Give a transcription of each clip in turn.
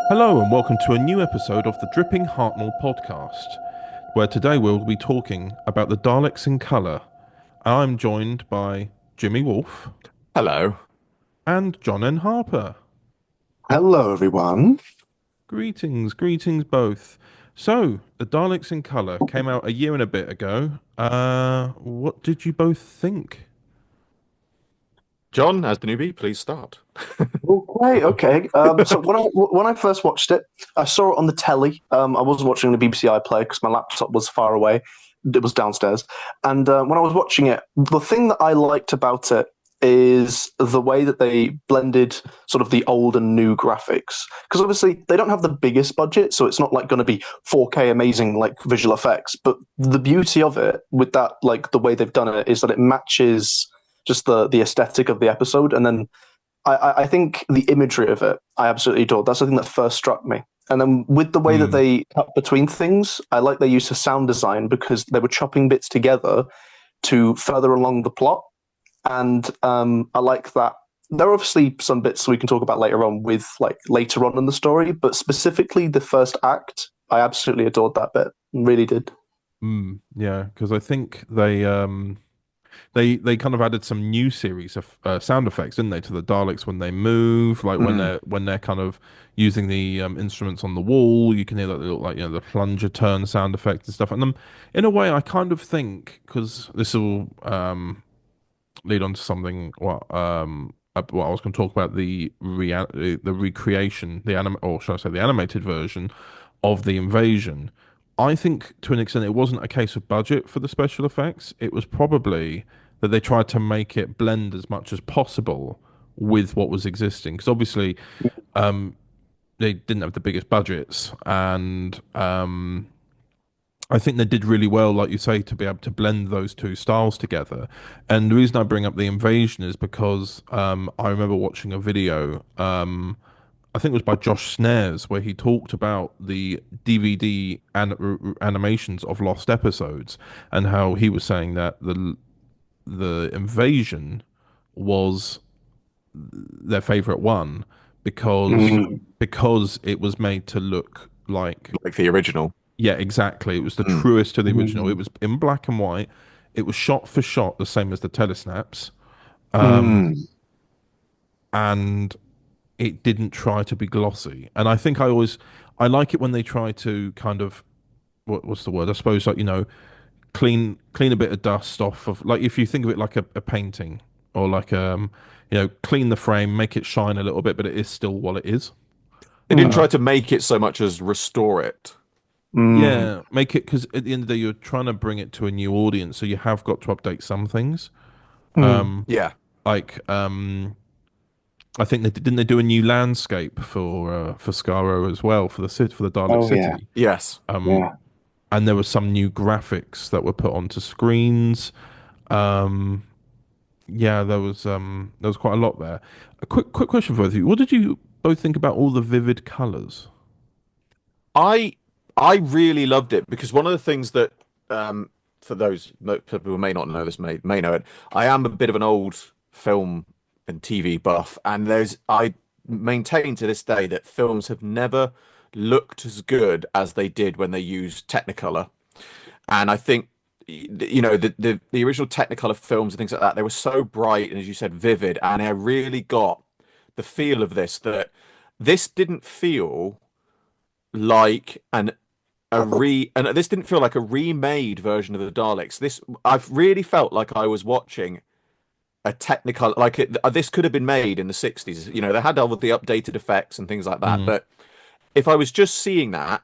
Hello and welcome to a new episode of the Dripping Hartnell Podcast, where today we'll be talking about the Daleks in colour. I'm joined by Jimmy Wolfe Hello. and John N. Harper. Hello, everyone. Greetings, greetings both. So, the Daleks in colour came out a year and a bit ago. What did you both think? John, as the newbie, please start. Okay. So when I first watched it, I saw it on the telly. I wasn't watching the BBC iPlayer because my laptop was far away. It was downstairs. And when I was watching it, the thing that I liked about it is the way that they blended sort of the old and new graphics. Because obviously they don't have the biggest budget, so it's not like going to be 4K amazing like visual effects. But the beauty of it, with that, like the way they've done it, is that it matches just the aesthetic of the episode, and then I think the imagery of it, I absolutely adored. That's the thing that first struck me. And then with the way that Hmm. they cut between things, I like their use of sound design because they were chopping bits together to further along the plot. And I like that. There are obviously some bits we can talk about later on with like later on in the story, but specifically the first act, I absolutely adored that bit. Really did. Yeah, because I think they kind of added some new series of sound effects, didn't they, to the Daleks when they move, like Mm. when they're kind of using the instruments on the wall. You can hear like the plunger turn sound effect and stuff. And in a way, I kind of think because this will lead on to something what I was going to talk about the recreation, or should I say the animated version of the invasion. I think to an extent it wasn't a case of budget for the special effects. It was probably that they tried to make it blend as much as possible with what was existing. Because obviously, they didn't have the biggest budgets, and I think they did really well, like you say, to be able to blend those two styles together. And the reason I bring up the invasion is because I remember watching a video. I think it was by Josh Snares, where he talked about the DVD animations of lost episodes, and how he was saying that the invasion was their favorite one because Mm. because it was made to look like, Like the original. yeah, exactly, it was the Mm. truest to the original. It Mm. was in black and white. It was shot for shot the same as the telesnaps, Mm. and it didn't try to be glossy. And I like it when they try to kind of, what's the word? I suppose, like, clean a bit of dust off of, like, if you think of it like a painting, or like clean the frame, make it shine a little bit, but it is still what it is. They didn't try Mm. to make it so much as restore it. Mm. Yeah, make it, because at the end of the day, you're trying to bring it to a new audience, so you have got to update some things. Mm. Um, Yeah. like I think they do a new landscape for Skaro as well, for the city, for the Dalek Oh yeah, city. Yes. Um, yeah. and there were some new graphics that were put onto screens. Um, yeah, there was quite a lot there. A quick question for both of you. What did you both think about all the vivid colours? I I really loved it because one of the things that for those people who may not know this may know it, I am a bit of an old film and TV buff, and there's I maintain to this day that films have never looked as good as they did when they used Technicolor. And I think the original Technicolor films and things like that, they were so bright and, as you said, vivid, and I really got the feel of this, that this didn't feel like and this didn't feel like a remade version of the Daleks. This I've really felt like I was watching a Technicolor, like this could have been made in the 60s. They had all of the updated effects and things like that, Mm, but if I was just seeing that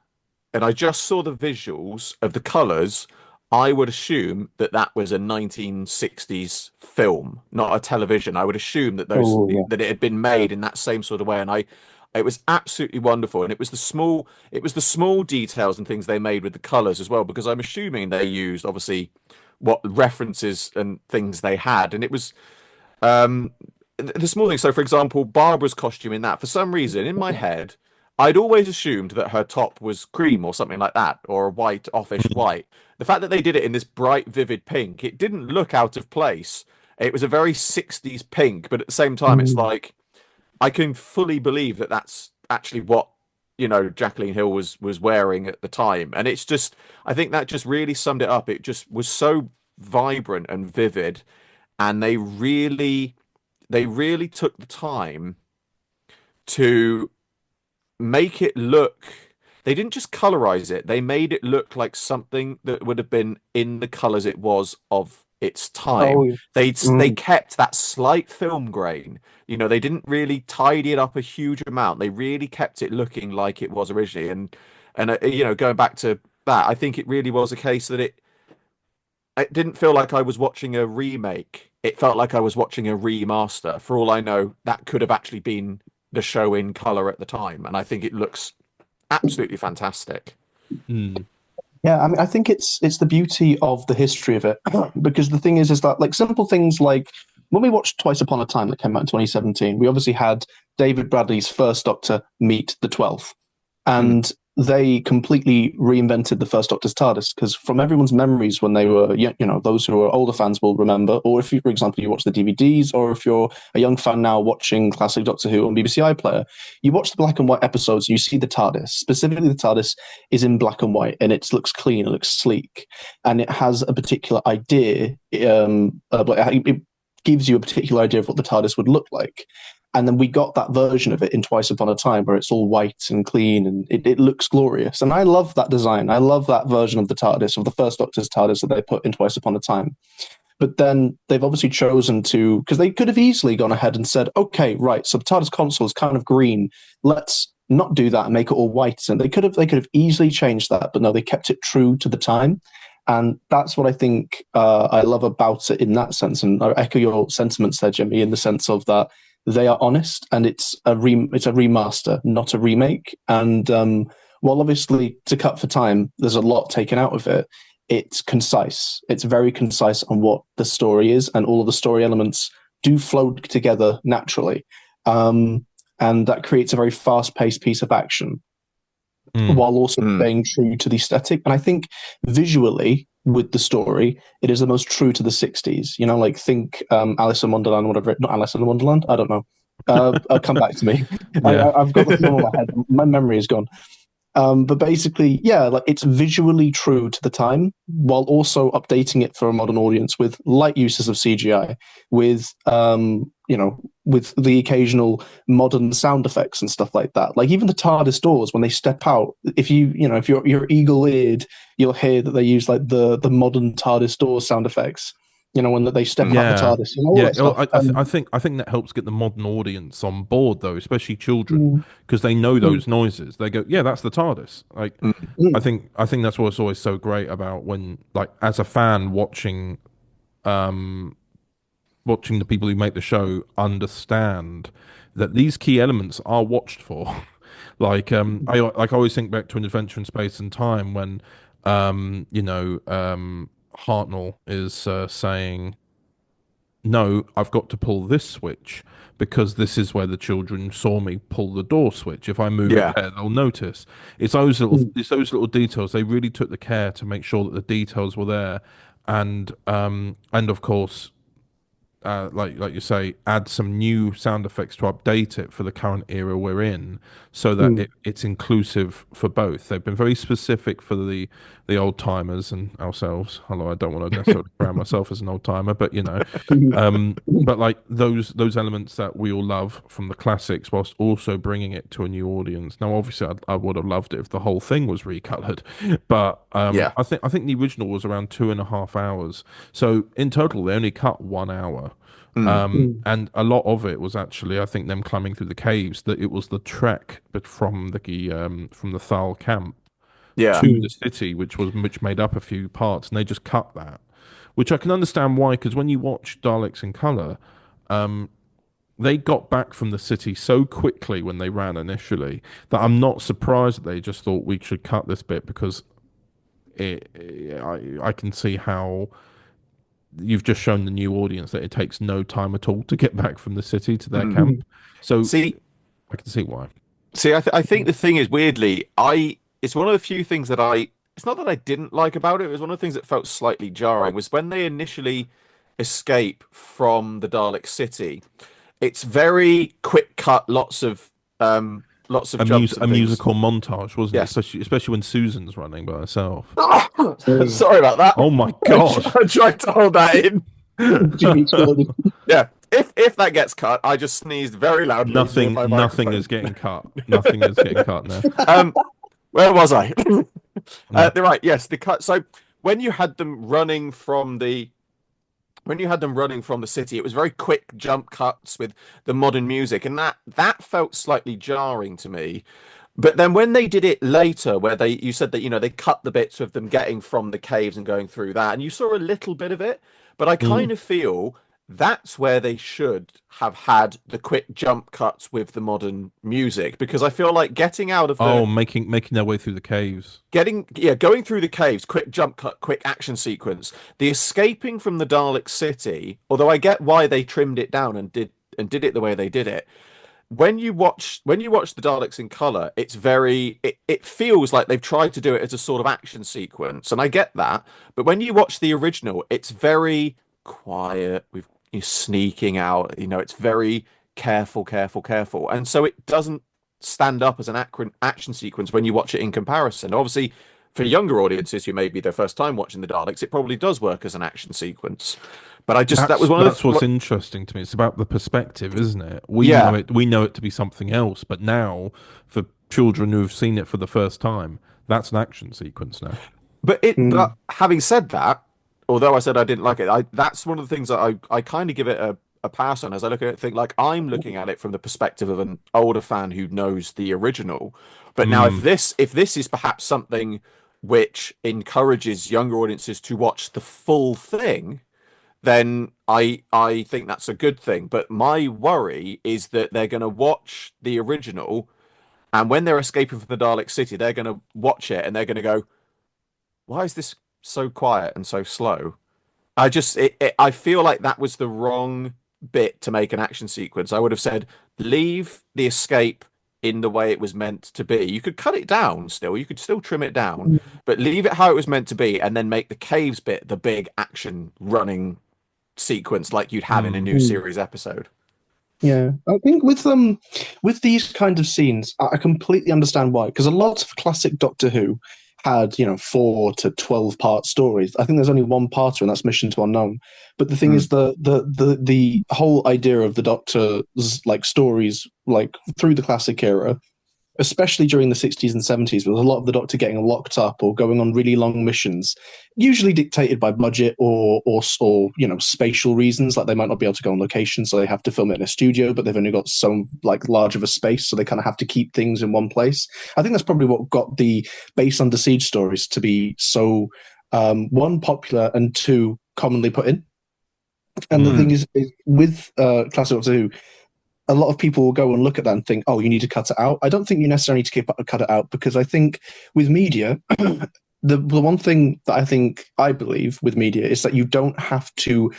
and I just saw the visuals of the colors, I would assume that that was a 1960s film, not a television. I would assume that Oh yeah. that it had been made in that same sort of way, and it was absolutely wonderful. And it was the small details and things they made with the colors as well, because I'm assuming they used obviously what references and things they had, and it was um, the small things. So, for example, Barbara's costume in that, for some reason, in my head, I'd always assumed that her top was cream or something like that, or a white, offish mm, white. The fact that they did it in this bright, vivid pink, it didn't look out of place. It was a very 60s pink, but at the same time, it's Mm. like I can fully believe that that's actually what Jacqueline Hill was wearing at the time. And it's just, I think that just really summed it up. It just was so vibrant and vivid, and they really took the time to make it look. They didn't just colorize it, they made it look like something that would have been in the colors it was of its time. Oh, yeah. They kept that slight film grain. They didn't really tidy it up a huge amount. They really kept it looking like it was originally. And going back to that, I think it really was a case that it didn't feel like I was watching a remake. It felt like I was watching a remaster. For all I know, that could have actually been the show in color at the time, and I think it looks absolutely fantastic. Mm. Yeah, I mean, I think it's the beauty of the history of it, because the thing is that like simple things like when we watched Twice Upon a Time that came out in 2017, we obviously had David Bradley's first Doctor meet the 12th, and they completely reinvented the first Doctor's TARDIS, because from everyone's memories when they were, those who are older fans will remember, or if you, for example, you watch the DVDs, or if you're a young fan now watching classic Doctor Who on BBC iPlayer, you watch the black and white episodes and you see the TARDIS. Specifically, the TARDIS is in black and white, and it looks clean, it looks sleek, and it has a particular idea. It gives you a particular idea of what the TARDIS would look like. And then we got that version of it in Twice Upon a Time, where it's all white and clean and it looks glorious. And I love that design. I love that version of the TARDIS, of the first Doctor's TARDIS that they put in Twice Upon a Time. But then they've obviously chosen to, because they could have easily gone ahead and said, okay, right, so the TARDIS console is kind of green. Let's not do that and make it all white. And they could have easily changed that, but no, they kept it true to the time. And that's what I think I love about it in that sense. And I echo your sentiments there, Jimmy, in the sense of that they are honest, and it's a remaster, not a remake. And while obviously to cut for time, there's a lot taken out of it. It's concise. It's very concise on what the story is, and all of the story elements do flow together naturally. And that creates a very fast-paced piece of action, while also staying true to the aesthetic. And I think visually, with the story, it is the most true to the 60s. Like think Alice in Wonderland, whatever. Not Alice in Wonderland? I don't know. Come back to me. Yeah. I've got the film in my head. My memory is gone. But basically, yeah, like it's visually true to the time, while also updating it for a modern audience with light uses of CGI, with with the occasional modern sound effects and stuff like that. Like even the TARDIS doors, when they step out, if you're eagle-eared, you'll hear that they use like the modern TARDIS door sound effects. When they step out the TARDIS. All that stuff. I think that helps get the modern audience on board, though, especially children, because they know those noises. They go, "Yeah, that's the TARDIS." Like, I think that's what's always so great about when, like, as a fan watching the people who make the show understand that these key elements are watched for. I always think back to An Adventure in Space and Time when Hartnell is saying, "No, I've got to pull this switch because this is where the children saw me pull the door switch. If I move it there, they'll notice." It's those little details. They really took the care to make sure that the details were there, and of course, like you say, add some new sound effects to update it for the current era we're in, so that it's inclusive for both. They've been very specific for the old timers and ourselves. Although I don't want to necessarily brand myself as an old timer, but but like those elements that we all love from the classics, whilst also bringing it to a new audience. Now, obviously, I would have loved it if the whole thing was recolored, but I think the original was around 2.5 hours. So in total, they only cut 1 hour. And a lot of it was actually, I think, them climbing through the caves. That it was the trek, but from the Thal camp to the city, which made up a few parts, and they just cut that, which I can understand why. Because when you watch Daleks in color, they got back from the city so quickly when they ran initially that I'm not surprised that they just thought we should cut this bit, because I can see how you've just shown the new audience that it takes no time at all to get back from the city to their camp. So I can see why. I think the thing is, weirdly, it's one of the few things that it's not that I didn't like about it. It was one of the things that felt slightly jarring was when they initially escape from the Dalek city. It's very quick cut, lots of lots of jumps and a things. musical montage, wasn't it? Yes. Especially when Susan's running by herself. Sorry about that. Oh my god! I tried to hold that in. Jimmy exploded. Yeah. If that gets cut, I just sneezed very loudly. Nothing, near my nothing microphone. is getting cut. Nothing is getting cut now. Where was I? No. They're right. Yes, the cut. So when you had them running from the city, it was very quick jump cuts with the modern music, and that felt slightly jarring to me. But then when they did it later, where you said that they cut the bits of them getting from the caves and going through that, and you saw a little bit of it, but I kind of feel that's where they should have had the quick jump cuts with the modern music, because I feel like getting out of the making their way through the caves. going through the caves, quick jump cut, quick action sequence, the escaping from the Dalek city, although I get why they trimmed it down and did it the way they did it. When you watch the Daleks in color, it feels like they've tried to do it as a sort of action sequence, and I get that. But when you watch the original, it's very quiet. You're sneaking out. It's very careful, and so it doesn't stand up as an action sequence when you watch it in comparison. Obviously, for younger audiences who may be their first time watching the Daleks, it probably does work as an action sequence. But that was one of that's what's interesting to me. It's about the perspective, isn't it? We know it to be something else, but now for children who've seen it for the first time, that's an action sequence now. But having said that, although I said I didn't like it, that's one of the things that I kind of give it a pass on, as I look at it, think like I'm looking at it from the perspective of an older fan who knows the original. But now if this is perhaps something which encourages younger audiences to watch the full thing, then I think that's a good thing. But my worry is that they're going to watch the original, and when they're escaping from the Dalek city, they're going to watch it and they're going to go, "Why is this so quiet and so slow?" I feel like that was the wrong bit to make an action sequence. I would have said, leave the escape in the way it was meant to be. You could cut it down still. You could still trim it down, but leave it how it was meant to be, and then make the caves bit the big action running sequence like you'd have in a new series episode. Yeah, I think with these kind of scenes, I completely understand why. Because a lot of classic Doctor Who had 4 to 12 part stories. I think there's only one parter, and that's Mission to Unknown. But the thing is, the whole idea of the Doctor's stories through the classic era, especially during the 60s and 70s, with a lot of the Doctor getting locked up or going on really long missions, usually dictated by budget or spatial reasons. Like they might not be able to go on location, so they have to film it in a studio, but they've only got so large of a space, so they kind of have to keep things in one place. I think that's probably what got the Base Under Siege stories to be so one, popular, and two, commonly put in. And the thing is with classic Doctor Who, a lot of people will go and look at that and think, oh, you need to cut it out. I don't think you necessarily need to cut it out, because I think with media, the one thing that I believe with media is that you don't have to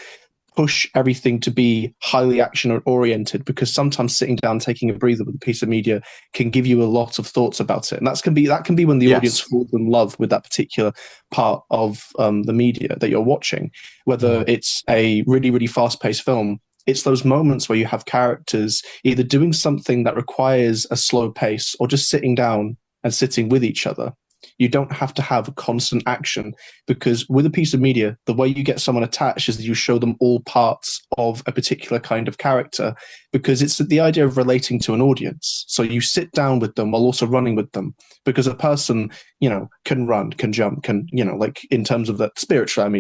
push everything to be highly action oriented, because sometimes sitting down, taking a breather with a piece of media can give you a lot of thoughts about it. And that can be when the audience falls in love with that particular part of the media that you're watching, whether it's a really, really fast paced film. It's those moments where you have characters either doing something that requires a slow pace or just sitting down and sitting with each other. You don't have to have constant action, because with a piece of media, the way you get someone attached is that you show them all parts of a particular kind of character, because it's the idea of relating to an audience. So you sit down with them while also running with them, because a person, can run, can jump, can, in terms of that spiritual,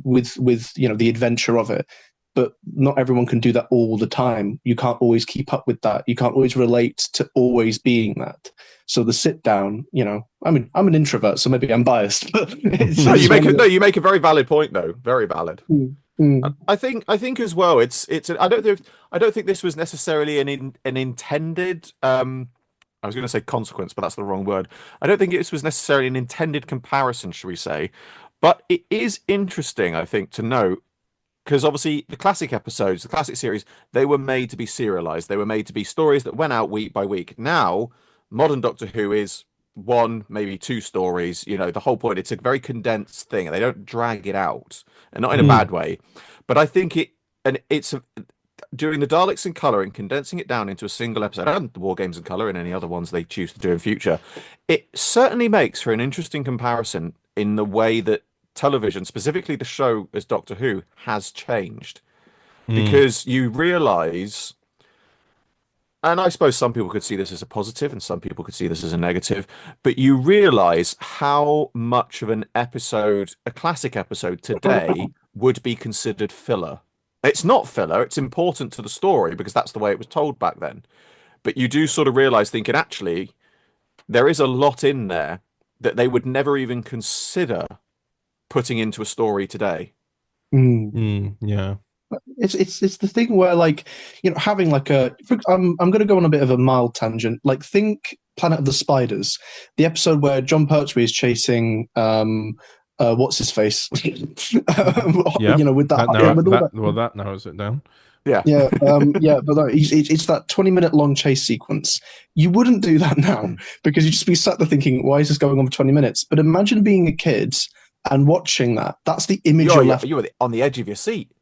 with the adventure of it. But not everyone can do that all the time. You can't always keep up with that. You can't always relate to always being that. So the sit down, I'm an introvert, so maybe I'm biased. But you make a very valid point, though. Very valid. I think as well. I don't think this was necessarily an intended. I was going to say consequence, but that's the wrong word. I don't think this was necessarily an intended comparison, shall we say? But it is interesting, I think, to note. Because obviously the classic episodes, the classic series, they were made to be serialized. They were made to be stories that went out week by week. Now, modern Doctor Who is 1, maybe 2 stories. The whole point, it's a very condensed thing, and they don't drag it out, and not in a bad way. But I think doing the Daleks in color and condensing it down into a single episode, and the War Games in color and any other ones they choose to do in future, it certainly makes for an interesting comparison in the way that television, specifically the show as Doctor Who, has changed. Because you realize, and I suppose some people could see this as a positive and some people could see this as a negative, but you realize how much of an episode, a classic episode today, would be considered filler. It's not filler, it's important to the story because that's the way it was told back then. But you do sort of realize, thinking, actually, there is a lot in there that they would never even consider putting into a story today. Yeah. It's the thing where, like, you know, having like I'm going to go on a bit of a mild tangent. Like, think Planet of the Spiders, the episode where John Pertwee is chasing what's his face, Yeah. you know, with that, That narrows it down. Yeah. Yeah, but no, it's that 20-minute long chase sequence. You wouldn't do that now because you'd just be sat there thinking, why is this going on for 20 minutes? But imagine being a kid and watching that. That's the image you're left. You were on the edge of your seat.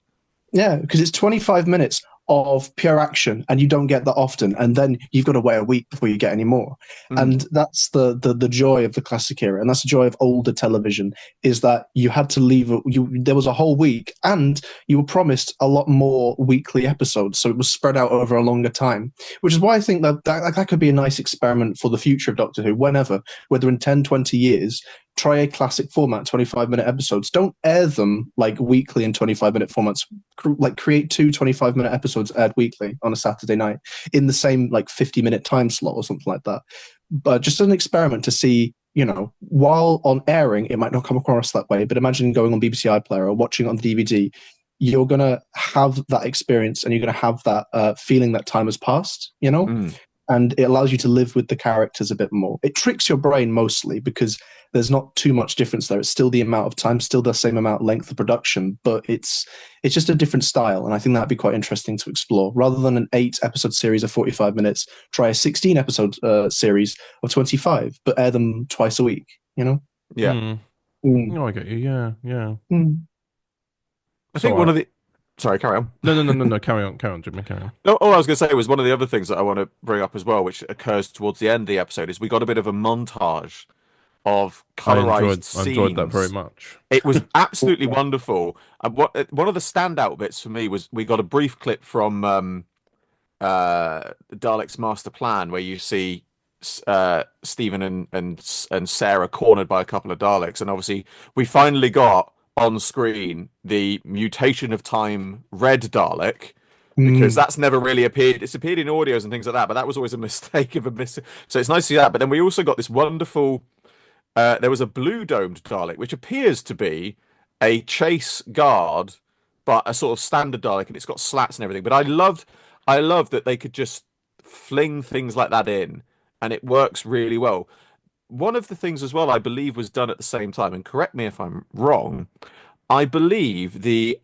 Yeah, because it's 25 minutes of pure action, and you don't get that often. And then you've got to wait a week before you get any more. And that's the joy of the classic era, and that's the joy of older television, is that you had to leave. There was a whole week, and you were promised a lot more weekly episodes, so it was spread out over a longer time. Which is why I think that could be a nice experiment for the future of Doctor Who, whether in 10, 20 years. Try a classic format, 25-minute episodes. Don't air them like weekly in 25-minute formats. Like, create 2 25-minute episodes aired weekly on a Saturday night in the same like 50-minute time slot or something like that. But just an experiment to see, you know, while on airing, it might not come across that way. But imagine going on BBC iPlayer or watching it on DVD. You're going to have that experience and you're going to have that feeling that time has passed, you know? And it allows you to live with the characters a bit more. It tricks your brain mostly because there's not too much difference there. It's still the amount of time, still the same amount of length of production, but it's just a different style. And I think that'd be quite interesting to explore. Rather than an 8-episode series of 45 minutes, try a 16-episode series of 25, but air them twice a week, you know? Yeah. No, I get you. Yeah. I think one of the... Sorry, carry on. No. Carry on, Jimmy. Carry on. No, all I was going to say was one of the other things that I want to bring up as well, which occurs towards the end of the episode, is we got a bit of a montage of colorized scenes. I enjoyed that very much. It was absolutely wonderful. And one of the standout bits for me was we got a brief clip from Daleks' Master Plan, where you see Stephen and Sarah cornered by a couple of Daleks, and obviously we finally got on screen the mutation of time red Dalek, because that's never really appeared. It's appeared in audios and things like that, but that was always a mistake of a miss. So it's nice to see that. But then we also got this wonderful. There was a blue domed Dalek, which appears to be a chase guard, but a sort of standard Dalek, and it's got slats and everything. But I loved that they could just fling things like that in, and it works really well. One of the things as well, I believe, was done at the same time, and correct me if I'm wrong, I believe the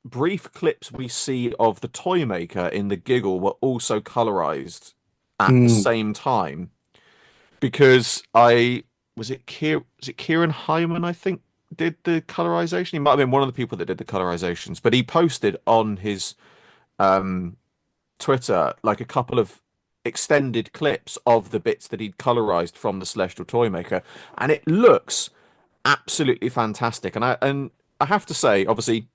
brief clips we see of the Toymaker in the Giggle were also colorized at the same time, because was it Kieran Hyman, I think, did the colorization. He might have been one of the people that did the colorizations, but he posted on his Twitter like a couple of extended clips of the bits that he'd colorized from the Celestial Toymaker, and it looks absolutely fantastic. And I have to say, obviously,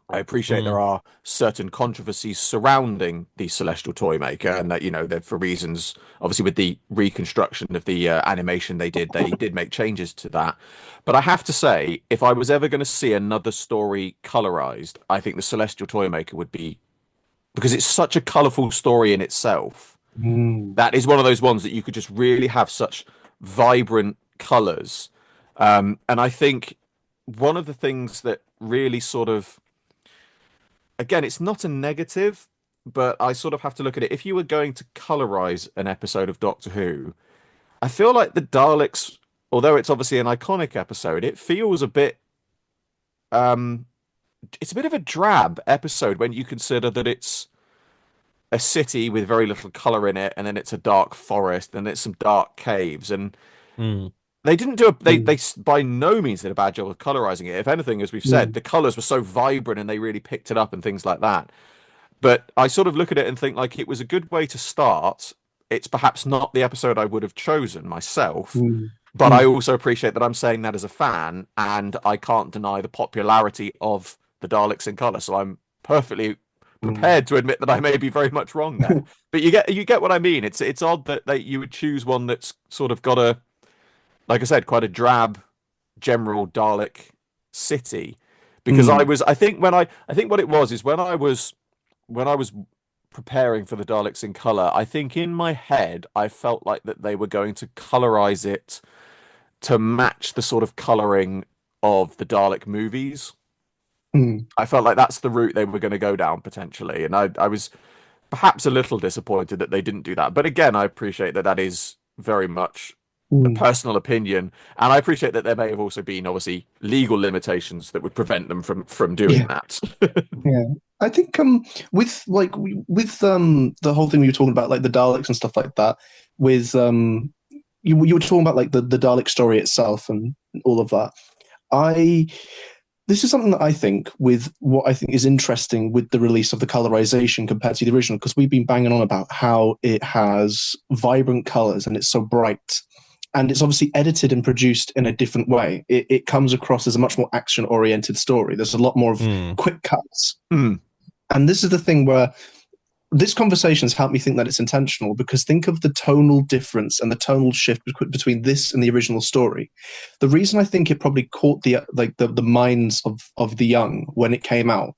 I appreciate there are certain controversies surrounding the Celestial Toymaker, and that, you know, that for reasons, obviously, with the reconstruction of the animation they did make changes to that. But I have to say, if I was ever going to see another story colorized, I think the Celestial Toymaker would be, because it's such a colorful story in itself. That is one of those ones that you could just really have such vibrant colors. And I think one of the things that really sort of, again, it's not a negative, but I sort of have to look at it. If you were going to colorize an episode of Doctor Who, I feel like the Daleks, although it's obviously an iconic episode, it feels a bit, it's a bit of a drab episode when you consider that it's a city with very little color in it, and then it's a dark forest, and it's some dark caves, and They didn't do a they Mm. by no means did a bad job of colorizing it. If anything, as we've said, Mm. the colors were so vibrant and they really picked it up and things like that. But I sort of look at it and think like it was a good way to start. It's perhaps not the episode I would have chosen myself, Mm. but I Mm. also appreciate that I'm saying that as a fan, and I can't deny the popularity of the Daleks in color. So I'm perfectly Mm. prepared to admit that I may be very much wrong there. But you get what I mean. It's odd that you would choose one that's sort of got a, like I said, quite a drab general Dalek city. Because Mm. I think what it was is when I was preparing for the Daleks in color, I think in my head I felt like that they were going to colorize it to match the sort of coloring of the Dalek movies. Mm. I felt like that's the route they were going to go down potentially, and I was perhaps a little disappointed that they didn't do that. But again, I appreciate that that is very much a Mm. personal opinion, and I appreciate that there may have also been obviously legal limitations that would prevent them from doing Yeah. that. Yeah. I think with the whole thing we were talking about, like the Daleks and stuff like that, with you were talking about like the Dalek story itself and all of that. I This is something that I think, with what I think is interesting with the release of the colorization compared to the original, because we've been banging on about how it has vibrant colors and it's so bright. And it's obviously edited and produced in a different way. It comes across as a much more action oriented story. There's a lot more of Mm. quick cuts. Hmm. And this is the thing where this conversation has helped me think that it's intentional, because think of the tonal difference and the tonal shift between this and the original story. The reason I think it probably caught the minds of the young when it came out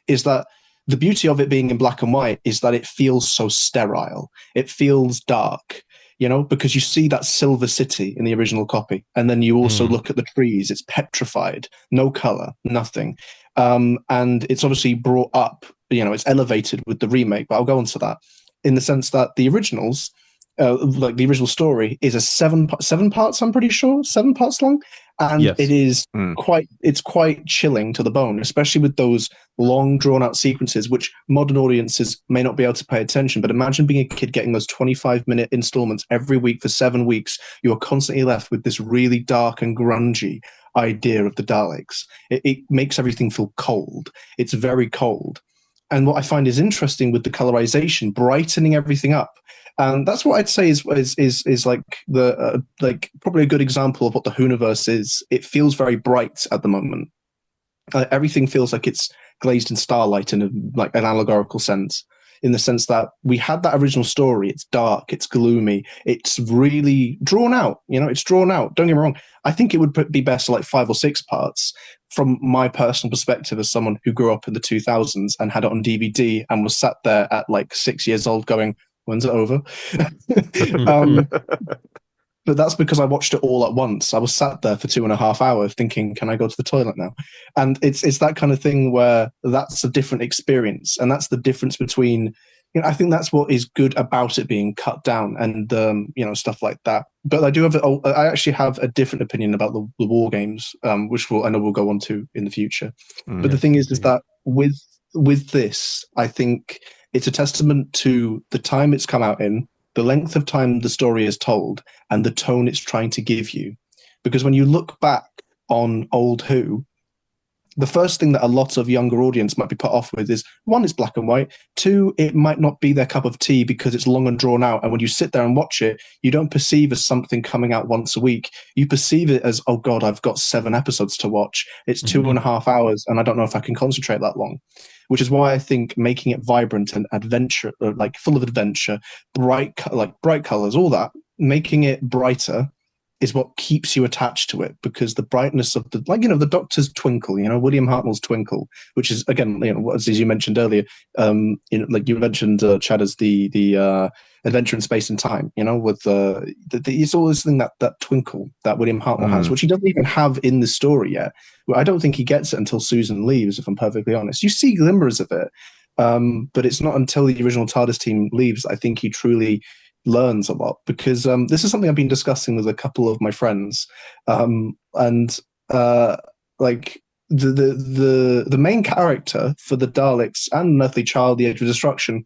is that the beauty of it being in black and white is that it feels so sterile. It feels dark, because you see that silver city in the original copy, and then you also Mm. look at the trees. It's petrified, no color, nothing. And it's obviously brought up, it's elevated with the remake, but I'll go on to that, in the sense that the originals, like the original story, is a seven parts. I'm pretty sure 7 parts long, and Yes. it is Hmm. quite chilling to the bone, especially with those long drawn out sequences, which modern audiences may not be able to pay attention. But imagine being a kid getting those 25-minute installments every week for 7 weeks. You are constantly left with this really dark and grungy idea of the Daleks. It makes everything feel cold. It's very cold. And what I find is interesting with the colorization, brightening everything up. And that's what I'd say is like the like probably a good example of what the Hooniverse is. It feels very bright at the moment. Everything feels like it's glazed in starlight in like an allegorical sense, in the sense that we had that original story. It's dark, it's gloomy, it's really drawn out. It's drawn out. Don't get me wrong. I think it would be best like 5 or 6 parts. From my personal perspective, as someone who grew up in the 2000s and had it on DVD and was sat there at like 6 years old going, "When's it over?" um, but that's because I watched it all at once. I was sat there for 2.5 hours thinking, "Can I go to the toilet now?" And it's that kind of thing where that's a different experience, and that's the difference between. I think that's what is good about it being cut down and stuff like that. But I actually have a different opinion about the war games, which I know we'll go on to in the future. But the Yes, thing is indeed. that with this, I think it's a testament to the time it's come out in, the length of time the story is told, and the tone it's trying to give you. Because when you look back on old Who, the first thing that a lot of younger audience might be put off with is, one, it's black and white. Two, it might not be their cup of tea because it's long and drawn out. And when you sit there and watch it, you don't perceive as something coming out once a week. You perceive it as, oh God, I've got 7 episodes to watch. It's 2.5 hours and I don't know if I can concentrate that long. Which is why I think making it vibrant and adventure, like full of adventure, bright colors, all that, making it brighter is what keeps you attached to it, because the brightness of the Doctor's twinkle, William Hartnell's twinkle, which is, again, as you mentioned earlier, like you mentioned, Chad, as the adventure in space and time, with it's all this thing, that twinkle that William Hartnell has, which he doesn't even have in the story yet. Well, I don't think he gets it until Susan leaves, if I'm perfectly honest. You see glimmers of it, but it's not until the original TARDIS team leaves I think he truly learns a lot, because this is something I've been discussing with a couple of my friends, and like the main character for the Daleks and Unearthly Child, The Age of Destruction,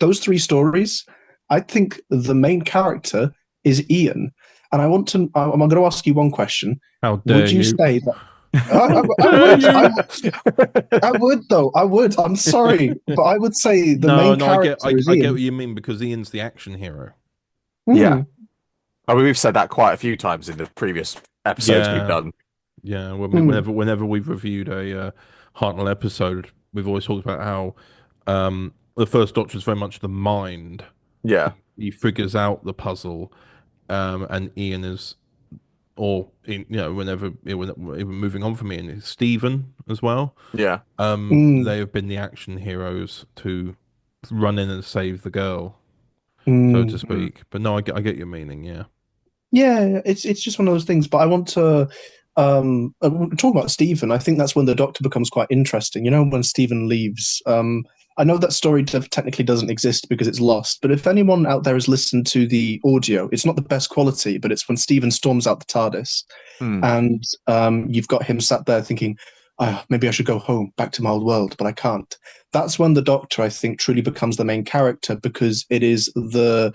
those 3 stories, I think the main character is Ian. and I want to. I'm going to ask you one question. How Would dare you you? say that? How I dare would. you? I would though. I would. I'm sorry, but I would say the No, main no, I get, character is I get what Ian. you mean because Ian's the action hero. Yeah. Hmm. I mean, we've said that quite a few times in the previous episodes we've Yeah, done. yeah. Hmm. Whenever we've reviewed a Hartnell episode, we've always talked about how the first Doctor is very much the mind. Yeah. He figures out the puzzle, and Ian is, or whenever even moving on from Ian, is Stephen as well. Yeah. Hmm. They have been the action heroes to run in and save the girl, so to Hmm. Mm. speak. But no, I get your meaning. Yeah. Yeah, it's just one of those things. But I want to talk about Stephen. I think that's when the Doctor becomes quite interesting. You know, when Stephen leaves. I know that story technically doesn't exist because it's lost. But if anyone out there has listened to the audio, it's not the best quality, but it's when Stephen storms out the TARDIS, Mm. and you've got him sat there thinking, maybe I should go home, back to my old world, but I can't. That's when the Doctor, I think, truly becomes the main character because it is the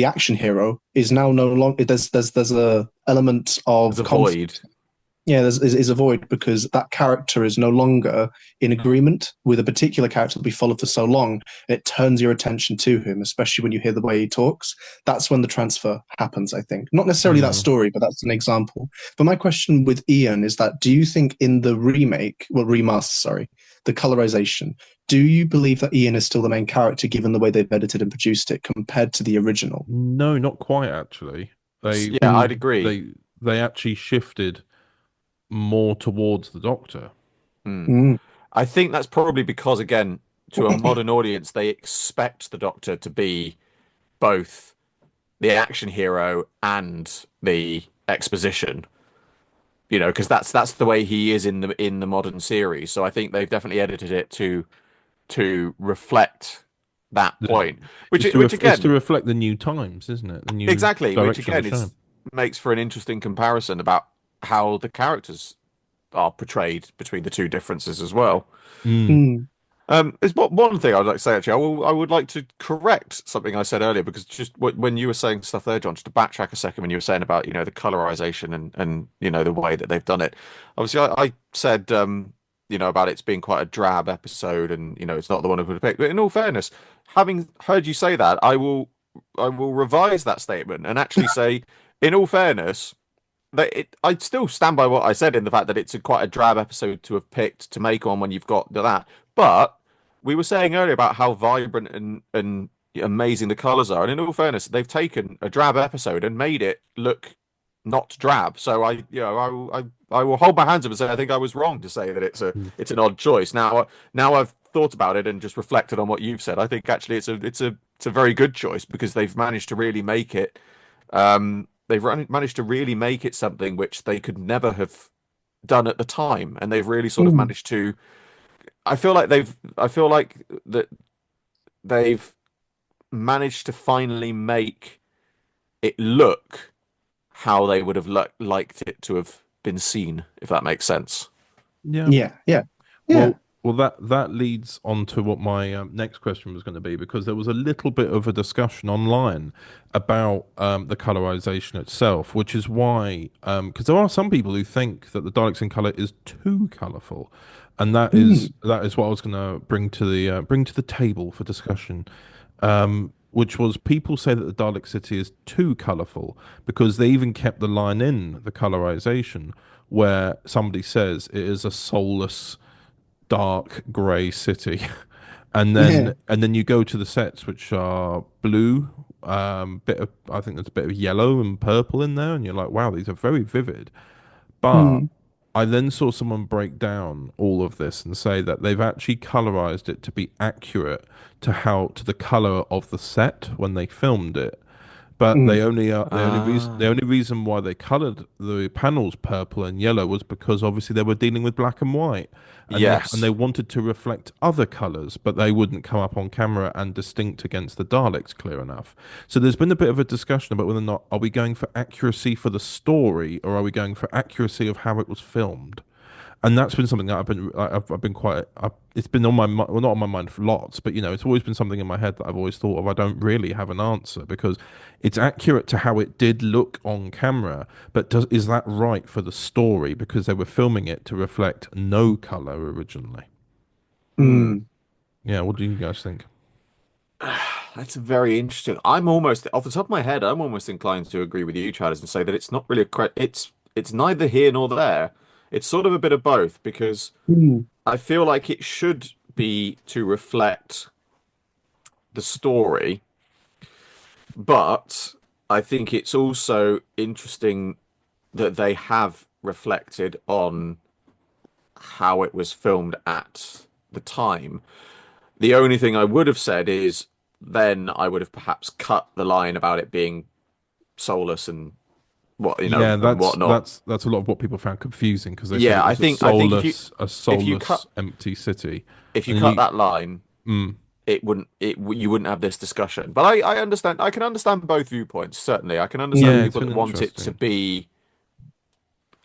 action hero is now no longer there's a element There's of a conflict. void. Yeah, is a void because that character is no longer in agreement with a particular character that we followed for so long. And it turns your attention to him, especially when you hear the way he talks. That's when the transfer happens, I think. Not necessarily that Mm. story, but that's an example. But my question with Ian is that do you think in the remaster, sorry, the colorization, do you believe that Ian is still the main character given the way they've edited and produced it compared to the original? No, not quite actually. They Yeah, I'd Mm, agree. they actually shifted more towards the Doctor. Mm. mm, I think that's probably because, again, to a modern audience, they expect the Doctor to be both the action hero and the exposition. Because that's the way he is in the modern series. So I think they've definitely edited it to reflect that The- point. Which It's which it's to again, reflect the new times, isn't it? The new exactly, which direction of again the show. is makes for an interesting comparison about how the characters are portrayed between the two differences as well. Mm. mm, There's one thing I'd like to say actually. I would like to correct something I said earlier because just when you were saying stuff there, John, just to backtrack a second, when you were saying about the colorization and the way that they've done it. Obviously, I said about it being quite a drab episode and it's not the one I would have picked. But in all fairness, having heard you say that, I will revise that statement and actually say, in all fairness. I still stand by what I said in the fact that it's quite a drab episode to have picked to make on when you've got that. But we were saying earlier about how vibrant and amazing the colors are, and in all fairness, they've taken a drab episode and made it look not drab. So I will hold my hands up and say I think I was wrong to say that it's an odd choice. Now I've thought about it and just reflected on what you've said. I think actually it's a very good choice because they've managed to really make it. Managed to really make it something which they could never have done at the time, and they've really sort of mm, managed to. I feel like that they've managed to finally make it look how they would have liked it to have been seen, if that makes sense. Yeah. yeah, yeah, yeah. Well, that leads on to what my next question was going to be because there was a little bit of a discussion online about the colorization itself, which is why because there are some people who think that the Daleks in color is too colorful, and Mm, that is what I was going to bring to the table for discussion. Which was people say that the Dalek city is too colorful because they even kept the line in the colorization where somebody says it is a soulless dark grey city, yeah. and then you go to the sets which are blue, bit of I think there's a bit of yellow and purple in there, and you're like, wow, these are very vivid. But Mm, I then saw someone break down all of this and say that they've actually colorized it to be accurate to the color of the set when they filmed it. But mm, the Ah, only reason why they coloured the panels purple and yellow was because obviously they were dealing with black and white, and they yes. wanted to reflect other colours, but they wouldn't come up on camera and distinct against the Daleks clear enough. So there's been a bit of a discussion about whether or not are we going for accuracy for the story or are we going for accuracy of how it was filmed. and that's been something that I've been quite it's been on my well, not on my mind for lots, but it's always been something in my head that I've always thought of. I don't really have an answer because it's accurate to how it did look on camera, but is that right for the story, because they were filming it to reflect no color originally? Mm. Yeah, what do you guys think? That's very interesting. I'm almost off the top of my head. I'm almost inclined to agree with you, Travis, and say that it's not really it's neither here nor there. It's sort of a bit of both because Mm. I feel like it should be to reflect the story, but I think it's also interesting that they have reflected on how it was filmed at the time. The only thing I would have said is then I would have perhaps cut the line about it being soulless and Yeah, and whatnot. that's a lot of what people found confusing, because they said Yeah, it was I think a if you cut soulless empty city, if you and cut that line, mm, you wouldn't have this discussion. But I understand. I can understand both viewpoints. Certainly, I can understand yeah, it's people that been want it to interesting. be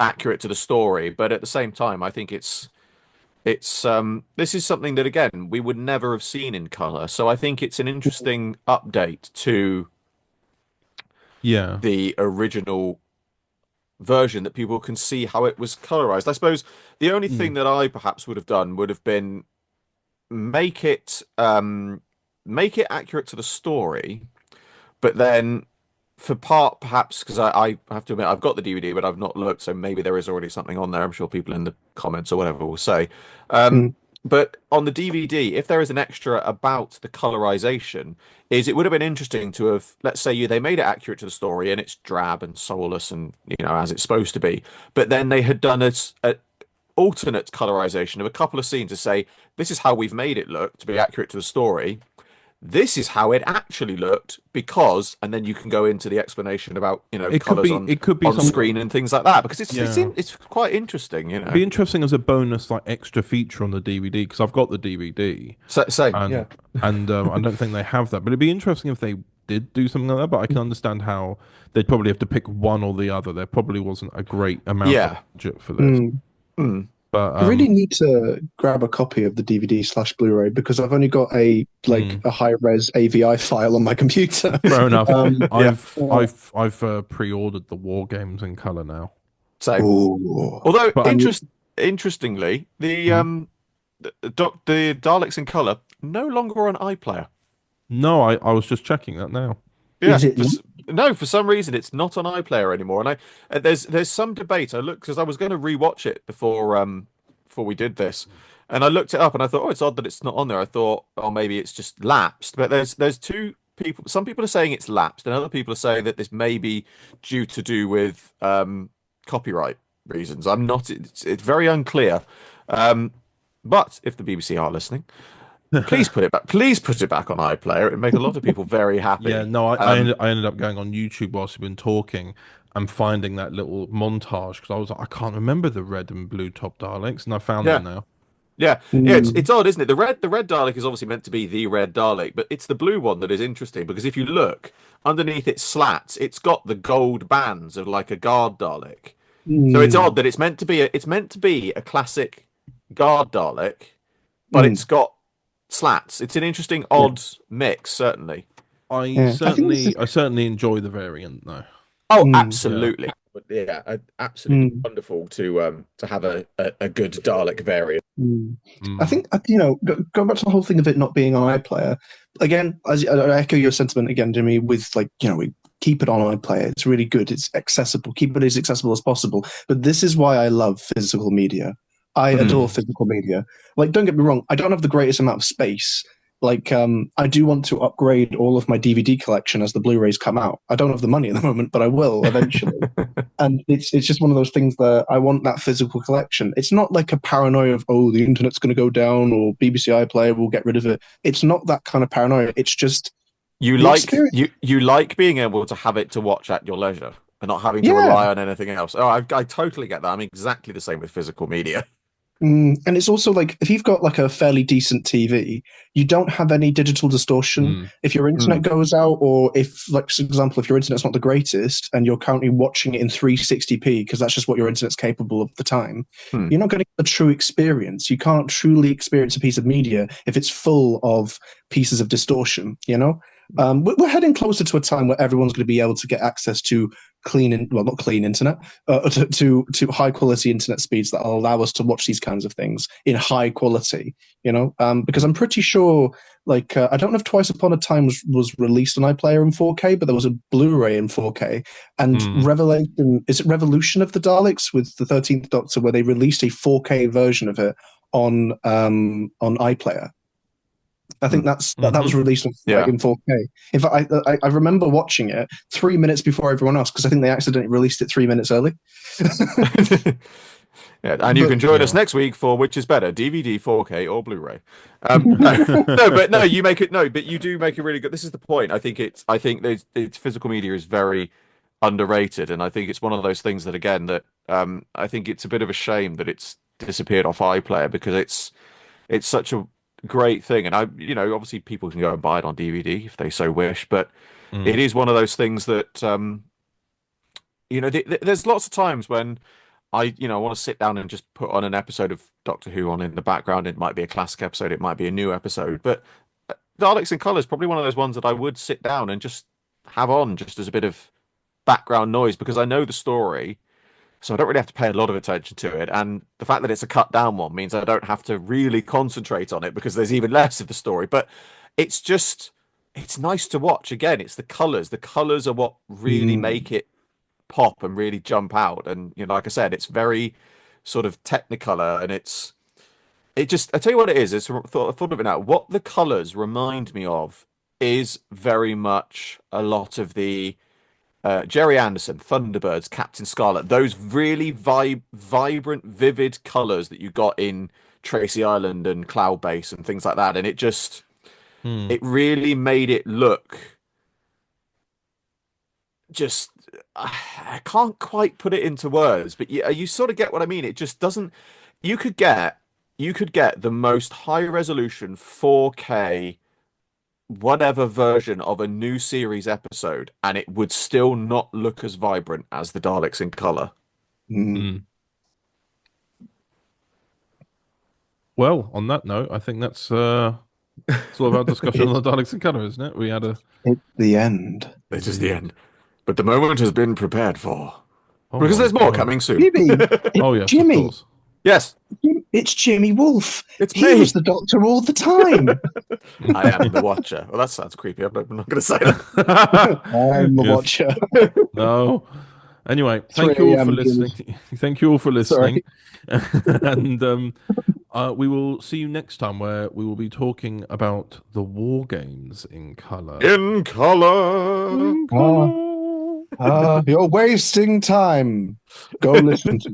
accurate to the story, but at the same time, I think it's this is something that again we would never have seen in color. So I think it's an interesting update to Yeah. the original version that people can see how it was colorized. I suppose the only thing Mm. that I perhaps would have done would have been make it make it accurate to the story, but then for part perhaps because I have to admit I've got the DVD but I've not looked, so maybe there is already something on there. I'm sure people in the comments or whatever will say. Um, Mm. but on the DVD, if there is an extra about the colorization, is it would have been interesting to have, let's say they made it accurate to the story and it's drab and soulless and as it's supposed to be, but then they had done a alternate colorization of a couple of scenes to say this is how we've made it look to be accurate to the story. This is how it actually looked because, and then you can go into the explanation about colors It could be on something. screen and things like that because Yeah. it's quite interesting, It'd be interesting as a bonus, like extra feature on the DVD, because I've got the DVD, So, same, yeah, and I don't think they have that. But it'd be interesting if they did do something like that. But I can understand how they'd probably have to pick one or the other. There probably wasn't a great amount of yeah. budget for this. Mm. Mm. But I really need to grab a copy of the DVD/Blu-ray because I've only got a mm, high res AVI file on my computer. fair enough. Yeah, I've pre-ordered the War Games in color now. same. Ooh. Although But And interestingly, mm, the Daleks in color no longer on iPlayer. no, I was just checking that now. Yeah, is it? no, for some reason it's not on iPlayer anymore, and there's some debate. I looked because I was going to rewatch it before we did this, and I looked it up and I thought, oh, it's odd that it's not on there. I thought, oh, maybe it's just lapsed. But there's two people. Some people are saying it's lapsed, and other people are saying that this may be due to do with copyright reasons. I'm not. It's very unclear. Um, but if the BBC are listening, please put it back. Please put it back on iPlayer. It would make a lot of people very Yeah, happy. no, I ended up going on YouTube whilst we've been talking and finding that little montage, because I was like, I can't remember the red and blue top Daleks, and I found them Yeah. now. Yeah. Mm. It's odd, isn't it? The red Dalek is obviously meant to be the red Dalek, but it's the blue one that is interesting because if you look underneath its slats, it's got the gold bands of like a guard Dalek. So it's Mm. odd that it's meant to be a classic guard Dalek, but Mm. it's got slats. It's an interesting Yeah. odd mix, certainly. Yeah. I think this is. I certainly enjoy the variant though. Oh, Mm. Yeah. absolutely. But yeah, absolutely Mm. wonderful to have a good Dalek variant. Mm. I Mm. think going back to the whole thing of it not being on iPlayer again. As I echo your sentiment again, Jimmy. With we keep it on iPlayer. It's really good. It's accessible. Keep it as accessible as possible. But this is why I love physical media. I adore Mm. physical media. Like, don't get me wrong. I don't have the greatest amount of space. I do want to upgrade all of my DVD collection as the Blu-rays come out. I don't have the money at the moment, but I will eventually. And it's just one of those things that I want that physical collection. It's not like a paranoia of, oh, the internet's going to go down or BBC iPlayer will get rid of it. It's not that kind of paranoia. It's just You the like experience. you like being able to have it to watch at your leisure and not having to Yeah. rely on anything else. Oh, I totally get that. I'm exactly the same with physical media. And it's also like if you've got like a fairly decent TV, you don't have any digital distortion. If your internet goes out, or if, like, for example, if your internet's not the greatest and you're currently watching it in 360p because that's just what your internet's capable of at the time, you're not going to get a true experience. You can't truly experience a piece of media if it's full of pieces of distortion, you know? We're heading closer to a time where everyone's going to be able to get access to not clean internet, to high quality internet speeds that will allow us to watch these kinds of things in high quality. You know, because I'm pretty sure, like, I don't know if Twice Upon a Time was released on iPlayer in 4K, but there was a Blu-ray in 4K. And Revolution of the Daleks with the 13th Doctor, where they released a 4K version of it on iPlayer. I think that was released in 4K. In fact, I remember watching it 3 minutes before everyone else because I think they accidentally released it 3 minutes early. And you can join us next week for which is better, DVD, 4K, or Blu-ray. But you do make a really good. This is the point. I think it's physical media is very underrated, and I think it's one of those things that I think it's a bit of a shame that it's disappeared off iPlayer because it's such a great thing, and obviously people can go and buy it on DVD if they so wish, but it is one of those things that there's lots of times when I want to sit down and just put on an episode of Doctor Who on in the background. It might be a classic episode, it might be a new episode, but Daleks in Colour is probably one of those ones that I would sit down and just have on just as a bit of background noise because I know the story. So I don't really have to pay a lot of attention to it. And the fact that it's a cut down one means I don't have to really concentrate on it because there's even less of the story. But it's nice to watch. Again, it's the colours. The colours are what really make it pop and really jump out. And, like I said, it's very sort of Technicolor. And I tell you what it is. I thought of it now. What the colours remind me of is very much a lot of the Jerry Anderson, Thunderbirds, Captain Scarlet, those really vibrant, vivid colours that you got in Tracy Island and Cloud Base and things like that. And it really made it look just, I can't quite put it into words, but you sort of get what I mean. It just doesn't, you could get the most high resolution 4K whatever version of a new series episode, and it would still not look as vibrant as the Daleks in Colour. Well, on that note, I think that's all of our discussion on the Daleks in Colour, isn't it? We had it's the end. It is the end, but the moment has been prepared for because there's more coming soon. Jimmy, oh yes, Jimmy. of course. Yes. It's Jimmy Wolfe. It's he me. was the Doctor all the time. I am the Watcher. Well, that sounds creepy. I'm not going to say that. I'm the Watcher. No. Anyway, thank you all for listening. Thank you all for listening. And we will see you next time where we will be talking about the war games in colour. In colour. You're wasting time. Go listen to